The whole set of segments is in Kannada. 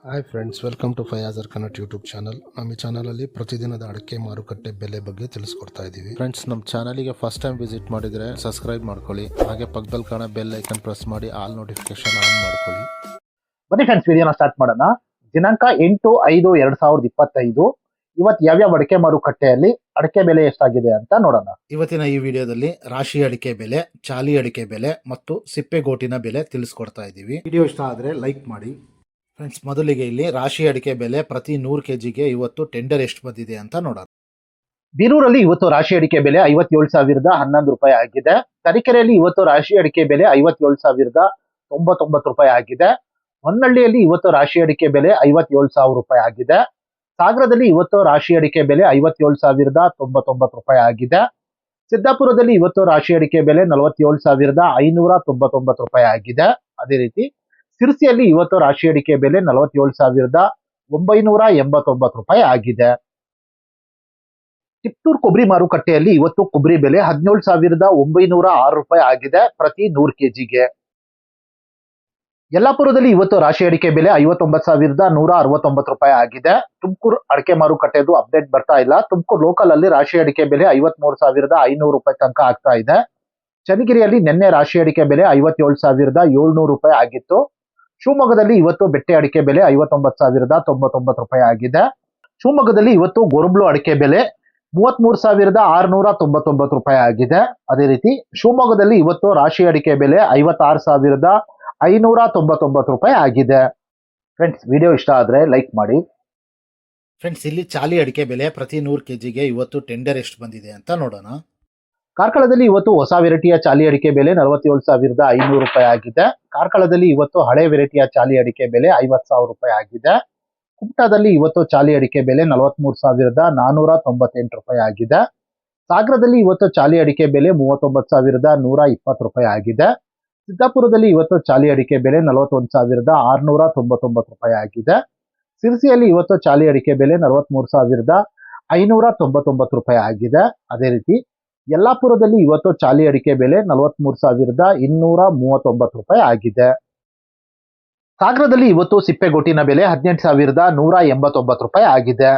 ಹಾಯ್ ಫ್ರೆಂಡ್ಸ್, ವೆಲ್ಕಮ್ ಟು ಫಯಾಜರ್ ಕನ್ನಡ ಯೂಟ್ಯೂಬ್ ಚಾನಲ್. ನಮ್ಮ ಈ ಚಾನಲಲ್ಲಿ ಪ್ರತಿದಿನದ ಅಡಿಕೆ ಮಾರುಕಟ್ಟೆ ಬೆಲೆ ಬಗ್ಗೆ ತಿಳಿಸ್ಕೊಡ್ತಾ ಇದ್ದೀವಿ. ಫ್ರೆಂಡ್ಸ್, ನಮ್ಮ ಚಾನಲಿಗೆ ಫಸ್ಟ್ ಟೈಮ್ ವಿಸಿಟ್ ಮಾಡಿದರೆ ಸಬ್ಸ್ಕ್ರೈಬ್ ಮಾಡ್ಕೊಳ್ಳಿ. ಹಾಗೆ ಪಕ್ಕದಲ್ಲಿ ಕಾಣೋ ಬೆಲ್ ಐಕನ್ ಪ್ರೆಸ್ ಮಾಡಿ ಆಲ್ ನೋಟಿಫಿಕೇಶನ್ ಆನ್ ಮಾಡ್ಕೊಳ್ಳಿ. ಬನ್ನಿ ಫ್ರೆಂಡ್ಸ್, ವಿಡಿಯೋನ ಸ್ಟಾರ್ಟ್ ಮಾಡೋಣ. ದಿನಾಂಕ 8/5/2025 ಇವತ್ತು ಯಾವ್ಯಾವ ಅಡಿಕೆ ಮಾರುಕಟ್ಟೆಯಲ್ಲಿ ಅಡಿಕೆ ಬೆಲೆ ಎಷ್ಟಾಗಿದೆ ಅಂತ ನೋಡೋಣ. ಇವತ್ತಿನ ಈ ವಿಡಿಯೋದಲ್ಲಿ ರಾಶಿ ಅಡಿಕೆ ಬೆಲೆ, ಚಾಲಿ ಅಡಿಕೆ ಬೆಲೆ ಮತ್ತು ಸಿಪ್ಪೆಗೋಟಿನ ಬೆಲೆ ತಿಳಿಸ್ಕೊಡ್ತಾ ಇದ್ದೀವಿ. ವಿಡಿಯೋ ಇಷ್ಟ ಆದರೆ ಲೈಕ್ ಮಾಡಿ. ಫ್ರೆಂಡ್ಸ್, ಮೊದಲಿಗೆ ಇಲ್ಲಿ ರಾಶಿ ಅಡಿಕೆ ಬೆಲೆ ಪ್ರತಿ 100 kgಗೆ ಇವತ್ತು ಟೆಂಡರ್ ಎಷ್ಟು ಬಂದಿದೆ ಅಂತ ನೋಡೋಣ. ಬೀರೂರಲ್ಲಿ ಇವತ್ತು ರಾಶಿ ಅಡಿಕೆ ಬೆಲೆ 57,011 ರೂಪಾಯಿ ಆಗಿದೆ. ತರೀಕೆರೆಯಲ್ಲಿ ಇವತ್ತು ರಾಶಿ ಅಡಿಕೆ ಬೆಲೆ 57,099 ರೂಪಾಯಿ ಆಗಿದೆ. ಹೊನ್ನಳ್ಳಿಯಲ್ಲಿ ಇವತ್ತು ರಾಶಿ ಅಡಿಕೆ ಬೆಲೆ 57,000 ರೂಪಾಯಿ ಆಗಿದೆ. ಸಾಗರದಲ್ಲಿ ಇವತ್ತು ರಾಶಿ ಅಡಿಕೆ ಬೆಲೆ 57,099 ರೂಪಾಯಿ ಆಗಿದೆ. ಸಿದ್ದಾಪುರದಲ್ಲಿ ಇವತ್ತು ರಾಶಿ ಅಡಿಕೆ ಬೆಲೆ 47,599 ರೂಪಾಯಿ ಆಗಿದೆ. ಅದೇ ರೀತಿ ಸಿರ್ಸಿಯಲ್ಲಿ ಇವತ್ತು ರಾಶಿ ಅಡಿಕೆ ಬೆಲೆ 47,989 ರೂಪಾಯಿ ಆಗಿದೆ. ತಿಪ್ಟೂರು ಕೊಬ್ಬರಿ ಮಾರುಕಟ್ಟೆಯಲ್ಲಿ ಇವತ್ತು ಕೊಬ್ಬರಿ ಬೆಲೆ 17,906 ರೂಪಾಯಿ ಆಗಿದೆ ಪ್ರತಿ 100 kgಗೆ. ಯಲ್ಲಾಪುರದಲ್ಲಿ ಇವತ್ತು ರಾಶಿ ಅಡಿಕೆ ಬೆಲೆ 59,169 ರೂಪಾಯಿ ಆಗಿದೆ. ತುಮಕೂರು ಅಡಿಕೆ ಮಾರುಕಟ್ಟೆದು ಅಪ್ಡೇಟ್ ಬರ್ತಾ ಇಲ್ಲ. ತುಮಕೂರು ಲೋಕಲ್ ಅಲ್ಲಿ ರಾಶಿ ಅಡಿಕೆ ಬೆಲೆ 53,500 ರೂಪಾಯಿ ತನಕ ಆಗ್ತಾ ಇದೆ. ಚನ್ನಗಿರಿಯಲ್ಲಿ ನಿನ್ನೆ ರಾಶಿ ಅಡಿಕೆ ಬೆಲೆ 57,700 ರೂಪಾಯಿ ಆಗಿತ್ತು. ಶಿವಮೊಗ್ಗದಲ್ಲಿ ಇವತ್ತು ಬೆಟ್ಟೆ ಅಡಿಕೆ ಬೆಲೆ 59,099 ರೂಪಾಯಿ ಆಗಿದೆ. ಶಿವಮೊಗ್ಗದಲ್ಲಿ ಇವತ್ತು ಗೋರಂಬ್ಲು ಅಡಿಕೆ ಬೆಲೆ 33,699 ರೂಪಾಯಿ ಆಗಿದೆ. ಅದೇ ರೀತಿ ಶಿವಮೊಗ್ಗದಲ್ಲಿ ಇವತ್ತು ರಾಶಿ ಅಡಿಕೆ ಬೆಲೆ 56,599 ರೂಪಾಯಿ ಆಗಿದೆ. ಫ್ರೆಂಡ್ಸ್, ವಿಡಿಯೋ ಇಷ್ಟ ಆದರೆ ಲೈಕ್ ಮಾಡಿ. ಫ್ರೆಂಡ್ಸ್, ಇಲ್ಲಿ ಚಾಲಿ ಅಡಿಕೆ ಬೆಲೆ ಪ್ರತಿ 100 kgಗೆ ಇವತ್ತು ಟೆಂಡರ್ ಎಷ್ಟು ಬಂದಿದೆ ಅಂತ ನೋಡೋಣ. ಕಾರ್ಕಳದಲ್ಲಿ ಇವತ್ತು ಹೊಸ ವೆರೈಟಿಯ ಚಾಲಿ ಅಡಿಕೆ ಬೆಲೆ 47,500 ರೂಪಾಯಿ ಆಗಿದೆ. ಕಾರ್ಕಳದಲ್ಲಿ ಇವತ್ತು ಹಳೆ ವೆರೈಟಿಯ ಚಾಲಿ ಅಡಿಕೆ ಬೆಲೆ 50,000 ರೂಪಾಯಿ ಆಗಿದೆ. ಕುಮಟಾದಲ್ಲಿ ಇವತ್ತು ಚಾಲಿ ಅಡಿಕೆ ಬೆಲೆ 43,498 ರೂಪಾಯಿ ಆಗಿದೆ. ಸಾಗರದಲ್ಲಿ ಇವತ್ತು ಚಾಲಿ ಅಡಿಕೆ ಬೆಲೆ 39,120 ರೂಪಾಯಿ ಆಗಿದೆ. ಸಿದ್ದಾಪುರದಲ್ಲಿ ಇವತ್ತು ಚಾಲಿ ಅಡಿಕೆ ಬೆಲೆ 41,699 ರೂಪಾಯಿ ಆಗಿದೆ. ಸಿರ್ಸಿಯಲ್ಲಿ ಇವತ್ತು ಚಾಲಿ ಅಡಿಕೆ ಬೆಲೆ 43,599 ರೂಪಾಯಿ ಆಗಿದೆ. ಅದೇ ರೀತಿ ಯಲ್ಲಾಪುರದಲ್ಲಿ ಇವತ್ತು ಚಾಲಿ ಅಡಿಕೆ ಬೆಲೆ 43,239 ರೂಪಾಯಿ ಆಗಿದೆ. ಸಾಗರದಲ್ಲಿ ಇವತ್ತು ಸಿಪ್ಪೆಗೋಟಿನ ಬೆಲೆ 18,189 ರೂಪಾಯಿ ಆಗಿದೆ.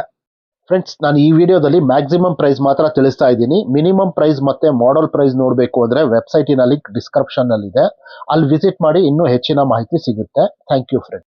ಫ್ರೆಂಡ್ಸ್, ನಾನು ಈ ವಿಡಿಯೋದಲ್ಲಿ ಮ್ಯಾಕ್ಸಿಮಮ್ ಪ್ರೈಸ್ ಮಾತ್ರ ತಿಳಿಸ್ತಾ ಇದ್ದೀನಿ. ಮಿನಿಮಮ್ ಪ್ರೈಸ್ ಮತ್ತೆ ಮಾಡೆಲ್ ಪ್ರೈಸ್ ನೋಡಬೇಕು ಅಂದರೆ ವೆಬ್ಸೈಟಿನ ಲಿಂಕ್ ಡಿಸ್ಕ್ರಿಪ್ಷನ್ನಲ್ಲಿದೆ. ಅಲ್ಲಿ ವಿಸಿಟ್ ಮಾಡಿ ಇನ್ನೂ ಹೆಚ್ಚಿನ ಮಾಹಿತಿ ಸಿಗುತ್ತೆ. Thank you friends.